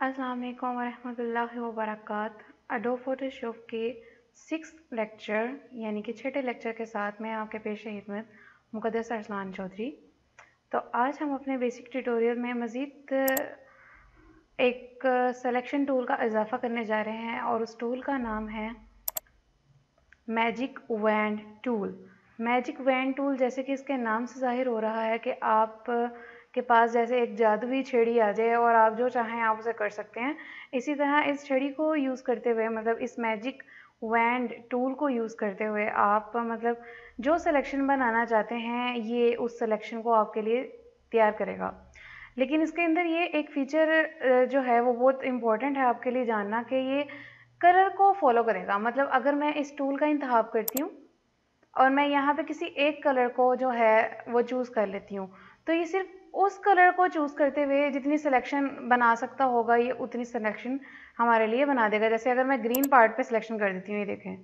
अस्सलाम वालेकुम वरहमतुल्लाहि वबरकातुहू। एडोब फोटोशॉप के 6th लेक्चर यानी कि छठे लेक्चर के साथ मैं आपके पेश खिदमत मुक़द्दस अरसलान चौधरी। तो आज हम अपने बेसिक ट्यूटोरियल में मज़ीद एक सिलेक्शन टूल का इजाफ़ा करने जा रहे हैं और उस टूल का नाम है magic wand tool. Magic wand tool जैसे कि इसके नाम से ज़ाहिर हो रहा है कि आप के पास जैसे एक जादुई छड़ी आ जाए और आप जो चाहें आप उसे कर सकते हैं। इसी तरह इस छड़ी को यूज़ करते हुए मतलब इस मैजिक वैंड टूल को यूज़ करते हुए आप मतलब जो सिलेक्शन बनाना चाहते हैं ये उस सिलेक्शन को आपके लिए तैयार करेगा। लेकिन इसके अंदर ये एक फ़ीचर जो है वो बहुत इम्पोर्टेंट है आपके लिए जानना कि ये कलर को फॉलो करेगा। मतलब अगर मैं इस टूल का इंतखाब करती हूँ और मैं यहाँ पे किसी एक कलर को जो है वो चूज़ कर लेती हूँ, तो ये सिर्फ उस कलर को चूज़ करते हुए जितनी सिलेक्शन बना सकता होगा ये उतनी सिलेक्शन हमारे लिए बना देगा। जैसे अगर मैं ग्रीन पार्ट पे सिलेक्शन कर देती हूँ, ये देखें,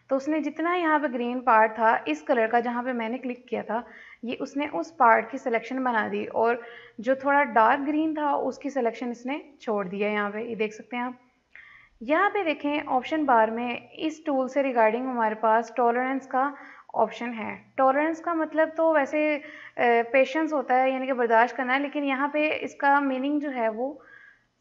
तो उसने जितना यहाँ पे ग्रीन पार्ट था इस कलर का जहाँ पे मैंने क्लिक किया था, ये उसने उस पार्ट की सिलेक्शन बना दी और जो थोड़ा डार्क ग्रीन था उसकी सिलेक्शन इसने छोड़ दिया। यहाँ पे ये देख सकते हैं आप। यहाँ पे देखें ऑप्शन बार में इस टूल से रिगार्डिंग हमारे पास टॉलरेंस का ऑप्शन है। टॉलरेंस का मतलब तो वैसे पेशेंस होता है यानी कि बर्दाश्त करना है, लेकिन यहाँ पे इसका मीनिंग जो है वो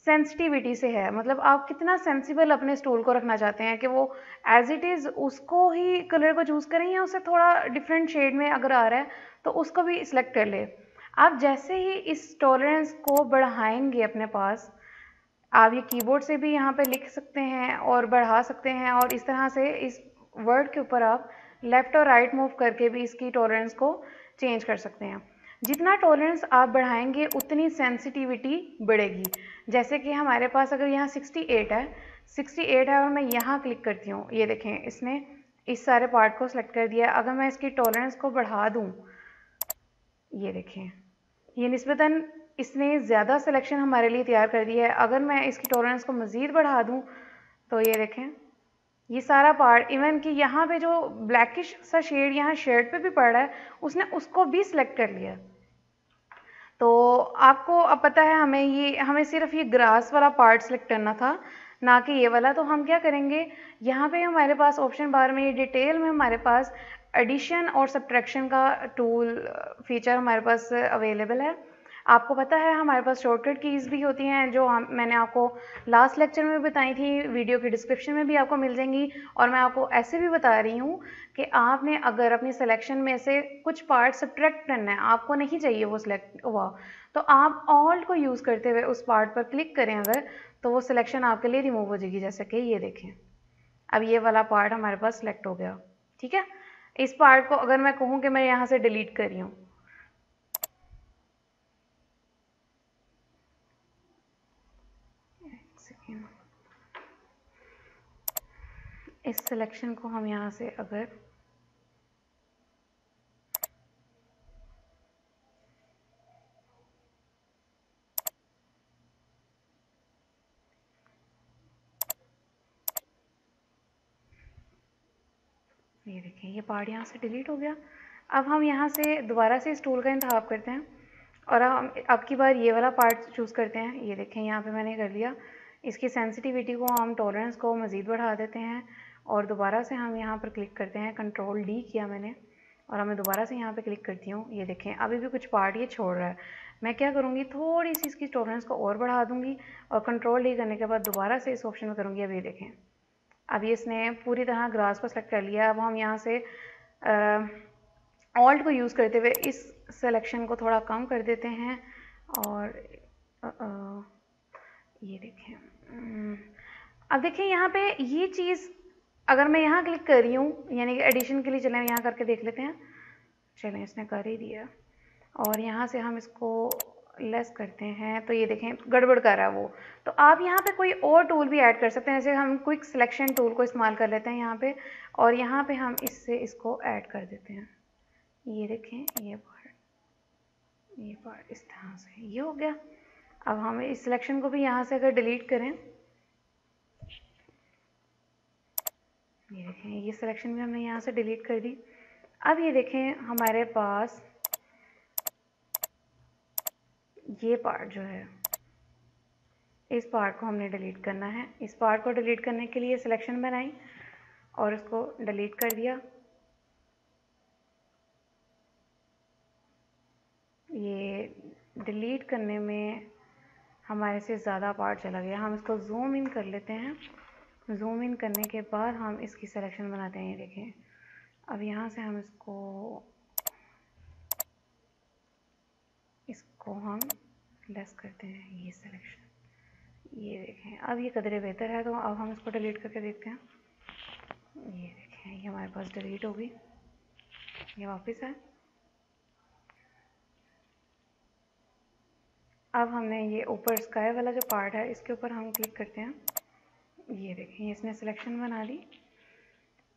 सेंसिटिविटी से है। मतलब आप कितना सेंसिबल अपने इस टूल को रखना चाहते हैं कि वो एज इट इज़ उसको ही कलर को चूज़ करें या उससे थोड़ा डिफरेंट शेड में अगर आ रहा है तो उसको भी सिलेक्ट कर ले। आप जैसे ही इस टॉलरेंस को बढ़ाएंगे अपने पास, आप ये कीबोर्ड से भी यहाँ पे लिख सकते हैं और बढ़ा सकते हैं और इस तरह से इस वर्ड के ऊपर आप लेफ़्ट और राइट मूव करके भी इसकी टॉलरेंस को चेंज कर सकते हैं। जितना टॉलरेंस आप बढ़ाएंगे उतनी सेंसिटिविटी बढ़ेगी। जैसे कि हमारे पास अगर यहाँ 68 है और मैं यहाँ क्लिक करती हूँ, ये देखें इसने इस सारे पार्ट को सिलेक्ट कर दिया। अगर मैं इसकी टॉलरेंस को बढ़ा दूँ, ये देखें, ये निस्बतन इसने ज़्यादा सिलेक्शन हमारे लिए तैयार कर दी है। अगर मैं इसकी टॉलरेंस को मज़ीद बढ़ा दूँ तो ये देखें, ये सारा पार्ट इवन कि यहाँ पे जो ब्लैकिश सा शेड यहाँ शर्ट पे भी पड़ रहा है उसने उसको भी सिलेक्ट कर लिया। तो आपको अब पता है हमें सिर्फ ये ग्रास वाला पार्ट सिलेक्ट करना था, ना कि ये वाला। तो हम क्या करेंगे, यहाँ पे हमारे पास ऑप्शन बार में ये डिटेल में हमारे पास एडिशन और सब्ट्रैक्शन का टूल फीचर हमारे पास अवेलेबल है। आपको पता है हमारे पास शॉर्टकट कीज़ भी होती हैं जो मैंने आपको लास्ट लेक्चर में बताई थी, वीडियो के डिस्क्रिप्शन में भी आपको मिल जाएंगी। और मैं आपको ऐसे भी बता रही हूँ कि आपने अगर अपनी सिलेक्शन में से कुछ पार्ट सब्ट्रैक्ट करना है, आपको नहीं चाहिए वो सिलेक्ट हुआ, तो आप ऑल्ट को यूज़ करते हुए उस पार्ट पर क्लिक करें अगर, तो वो सिलेक्शन आपके लिए रिमूव हो जाएगी। जैसे कि ये देखें, अब ये वाला पार्ट हमारे पास सिलेक्ट हो गया। ठीक है, इस पार्ट को अगर मैं कहूँ कि मैं यहाँ से डिलीट कर रही हूँ, इस सिलेक्शन को हम यहाँ से अगर ये देखें, ये पार्ट यहाँ से डिलीट हो गया। अब हम यहाँ से दोबारा से इस टूल का इंतखाब करते हैं और हम अब की बार ये वाला पार्ट चूज़ करते हैं। ये देखें, यहाँ पे मैंने कर लिया। इसकी सेंसिटिविटी को, हम टॉलरेंस को मज़ीद बढ़ा देते हैं और दोबारा से हम यहाँ पर क्लिक करते हैं। कंट्रोल डी किया मैंने और मैं दोबारा से यहाँ पे क्लिक करती हूँ। ये देखें, अभी भी कुछ पार्ट ये छोड़ रहा है। मैं क्या करूँगी, थोड़ी सी इसकी टॉलरेंस को और बढ़ा दूँगी और कंट्रोल डी करने के बाद दोबारा से इस ऑप्शन में करूँगी। अब ये देखें, अब ये इसने पूरी तरह ग्रास को सेलेक्ट कर लिया। अब हम यहाँ से ऑल्ट को यूज़ करते हुए इस सिलेक्शन को थोड़ा कम कर देते हैं और ये देखें, अब देखें यहाँ पे ये चीज़ अगर मैं यहाँ क्लिक कर रही हूँ, यानी कि एडिशन के लिए चलें यहाँ करके देख लेते हैं। चलें, इसने कर ही दिया और यहाँ से हम इसको लेस करते हैं तो ये देखें गड़बड़ कर रहा है वो। तो आप यहाँ पे कोई और टूल भी ऐड कर सकते हैं। जैसे हम क्विक सिलेक्शन टूल को इस्तेमाल कर लेते हैं यहाँ पे और यहाँ पे हम इससे इसको ऐड कर देते हैं। ये देखें, ये पार्ट इस तरह से ये हो गया। अब हम इस सिलेक्शन को भी यहाँ से अगर डिलीट करें, ये देखें, ये सिलेक्शन भी हमने यहाँ से डिलीट कर दी। अब ये देखें, हमारे पास ये पार्ट जो है इस पार्ट को हमने डिलीट करना है। इस पार्ट को डिलीट करने के लिए सिलेक्शन बनाई और उसको डिलीट कर दिया। ये डिलीट करने में हमारे से ज़्यादा पार्ट चला गया। हम इसको जूम इन कर लेते हैं। जूम इन करने के बाद हम इसकी सिलेक्शन बनाते हैं। ये देखें, अब यहाँ से हम इसको हम लेस करते हैं, ये सिलेक्शन। ये देखें, अब ये कदरे बेहतर है। तो अब हम इसको डिलीट करके देखते हैं। ये देखें, ये हमारे पास डिलीट होगी। ये वापस है। अब हमने ये ऊपर स्काई वाला जो पार्ट है इसके ऊपर हम क्लिक करते हैं। ये देखें, इसने सिलेक्शन बना ली।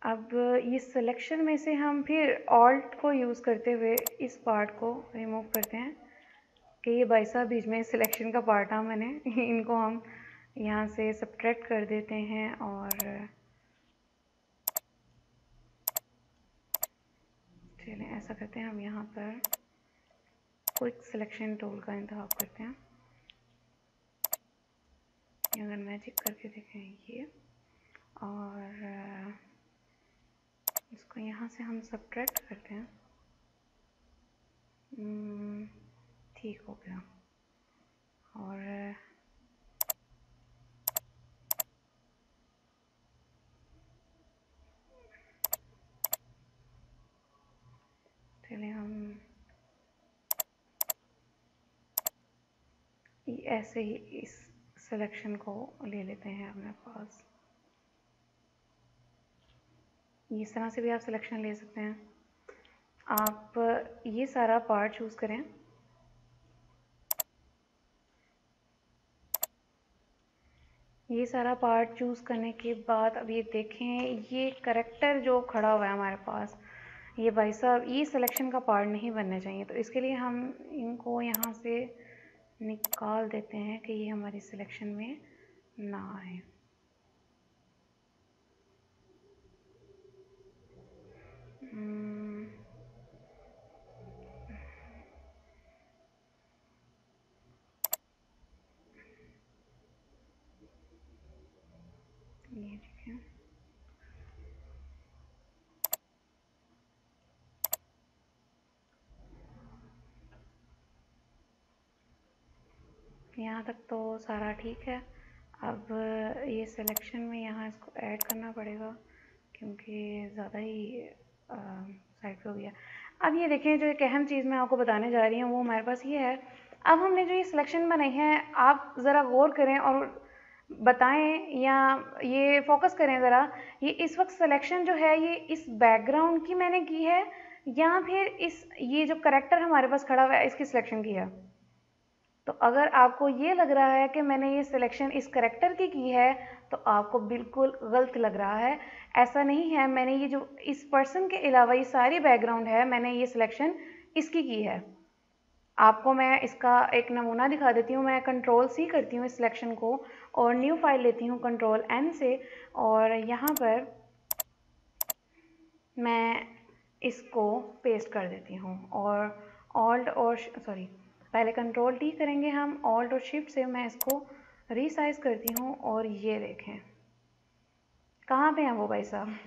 अब ये सिलेक्शन में से हम फिर ऑल्ट को यूज़ करते हुए इस पार्ट को रिमूव करते हैं कि ये भाई साहब बीच में सिलेक्शन का पार्ट था। मैंने इनको हम यहाँ से सब्ट्रैक्ट कर देते हैं और चलें ऐसा करते हैं। हम यहाँ पर क्विक सिलेक्शन टूल का इंतखाब करते हैं। अगर मैजिक करके देखें ये, और इसको यहाँ से हम सब्ट्रैक्ट करते हैं। ठीक हो गया। और चलिए हम ऐसे ही इस सिलेक्शन को ले लेते हैं अपने पास। इस तरह से भी आप सिलेक्शन ले सकते हैं। आप ये सारा पार्ट चूज़ करें। ये सारा पार्ट चूज़ करने के बाद अब ये देखें, ये करेक्टर जो खड़ा हुआ है हमारे पास, ये भाई साहब ये सिलेक्शन का पार्ट नहीं बनना चाहिए। तो इसके लिए हम इनको यहाँ से निकाल देते हैं कि ये हमारी सिलेक्शन में ना आए। ये देखें, यहाँ तक तो सारा ठीक है। अब ये सिलेक्शन में यहाँ इसको ऐड करना पड़ेगा क्योंकि ज़्यादा ही साइड पे हो गया। अब ये देखें, जो एक अहम चीज़ मैं आपको बताने जा रही हूँ वो हमारे पास ये है। अब हमने जो ये सिलेक्शन बनाई है, आप ज़रा गौर करें और बताएं या ये फोकस करें ज़रा। ये इस वक्त सिलेक्शन जो है ये इस बैकग्राउंड की मैंने की है या फिर ये जो करेक्टर हमारे पास खड़ा हुआ है इसकी सिलेक्शन की है। तो अगर आपको ये लग रहा है कि मैंने ये सिलेक्शन इस करेक्टर की है तो आपको बिल्कुल गलत लग रहा है। ऐसा नहीं है। मैंने ये जो इस पर्सन के अलावा ये सारी बैकग्राउंड है, मैंने ये सिलेक्शन इसकी की है। आपको मैं इसका एक नमूना दिखा देती हूँ। मैं Ctrl+C करती हूँ इस सिलेक्शन को और न्यू फाइल लेती हूँ Ctrl+N से, और यहाँ पर मैं इसको पेस्ट कर देती हूँ और पहले Ctrl+T करेंगे हम, Alt और Shift से मैं इसको रीसाइज करती हूँ और ये देखें कहाँ पे हैं वो भाई साहब।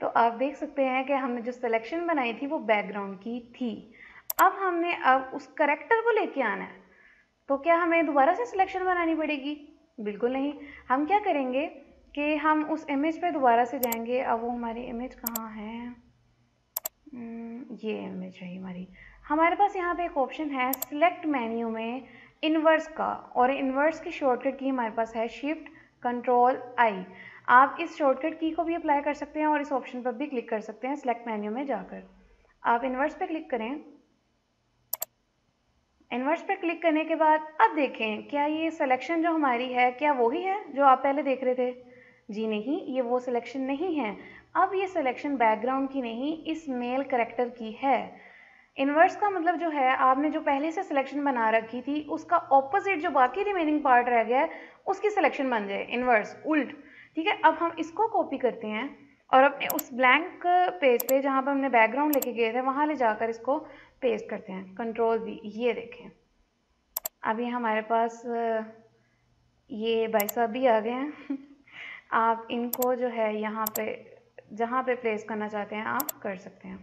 तो आप देख सकते हैं कि हमने जो सिलेक्शन बनाई थी वो बैकग्राउंड की थी। अब हमने उस करेक्टर को लेके आना है, तो क्या हमें दोबारा से सिलेक्शन बनानी पड़ेगी? बिल्कुल नहीं। हम क्या करेंगे कि हम उस इमेज पे दोबारा से जाएंगे। अब वो हमारी इमेज कहाँ है? ये इमेज है हमारे पास। यहाँ पे एक ऑप्शन है सिलेक्ट मेन्यू में इन्वर्स का, और इन्वर्स की शॉर्टकट की हमारे पास है Shift+Ctrl+I। आप इस शॉर्टकट की को भी अप्लाई कर सकते हैं और इस ऑप्शन पर भी क्लिक कर सकते हैं। सिलेक्ट मेन्यू में जाकर आप इन्वर्स पे क्लिक करें। इन्वर्स पे क्लिक करने के बाद अब देखें क्या ये सिलेक्शन जो हमारी है क्या वही है जो आप पहले देख रहे थे? जी नहीं, ये वो सिलेक्शन नहीं है। अब ये सिलेक्शन बैकग्राउंड की नहीं, इस मेल करेक्टर की है। इन्वर्स का मतलब जो है, आपने जो पहले से सिलेक्शन बना रखी थी उसका ऑपोजिट जो बाकी रिमेनिंग पार्ट रह गया है उसकी सिलेक्शन बन जाए, इन्वर्स, उल्ट। ठीक है, अब हम इसको कॉपी करते हैं और अपने उस ब्लैंक पेज पे जहाँ पर हमने बैकग्राउंड लेके गए थे वहाँ ले जाकर इसको पेस्ट करते हैं, Ctrl+V। ये देखें, अभी हमारे पास ये भाई साहब भी आ गए हैं। आप इनको जो है यहाँ पे जहाँ पे प्लेस करना चाहते हैं आप कर सकते हैं।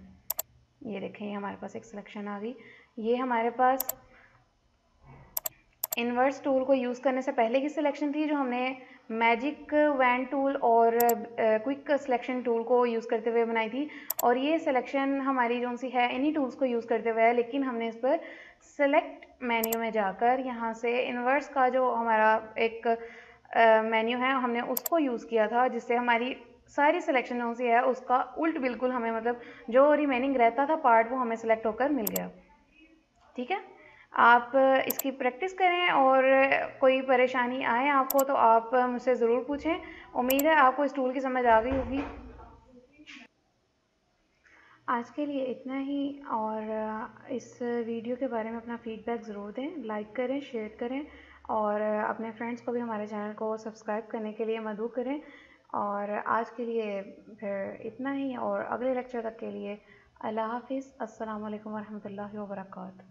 ये देखें, ये हमारे पास एक सिलेक्शन आ गई। ये हमारे पास इन्वर्स टूल को यूज़ करने से पहले की सिलेक्शन थी, जो हमने मैजिक वैन टूल और क्विक सिलेक्शन टूल को यूज़ करते हुए बनाई थी। और ये सिलेक्शन हमारी जो सी है इन्हीं टूल्स को यूज़ करते हुए है, लेकिन हमने इस पर सेलेक्ट मेन्यू में जाकर यहाँ से इन्वर्स का जो हमारा एक मेन्यू है हमने उसको यूज़ किया था, जिससे हमारी सारी सिलेक्शन जो सी है उसका उल्ट बिल्कुल हमें, मतलब जो रिमेनिंग रहता था पार्ट वो हमें सेलेक्ट होकर मिल गया। ठीक है, आप इसकी प्रैक्टिस करें और कोई परेशानी आए आपको तो आप मुझसे ज़रूर पूछें। उम्मीद है आपको इस टूल की समझ आ गई होगी। आज के लिए इतना ही, और इस वीडियो के बारे में अपना फीडबैक ज़रूर दें, लाइक करें, शेयर करें और अपने फ्रेंड्स को भी हमारे चैनल को सब्सक्राइब करने के लिए मदऊ करें। और आज के लिए फिर इतना ही, और अगले लेक्चर तक के लिए अल्लाह हाफिज़। अस्सलाम वालेकुम वरहमतुल्लाहि वबरकातुहू।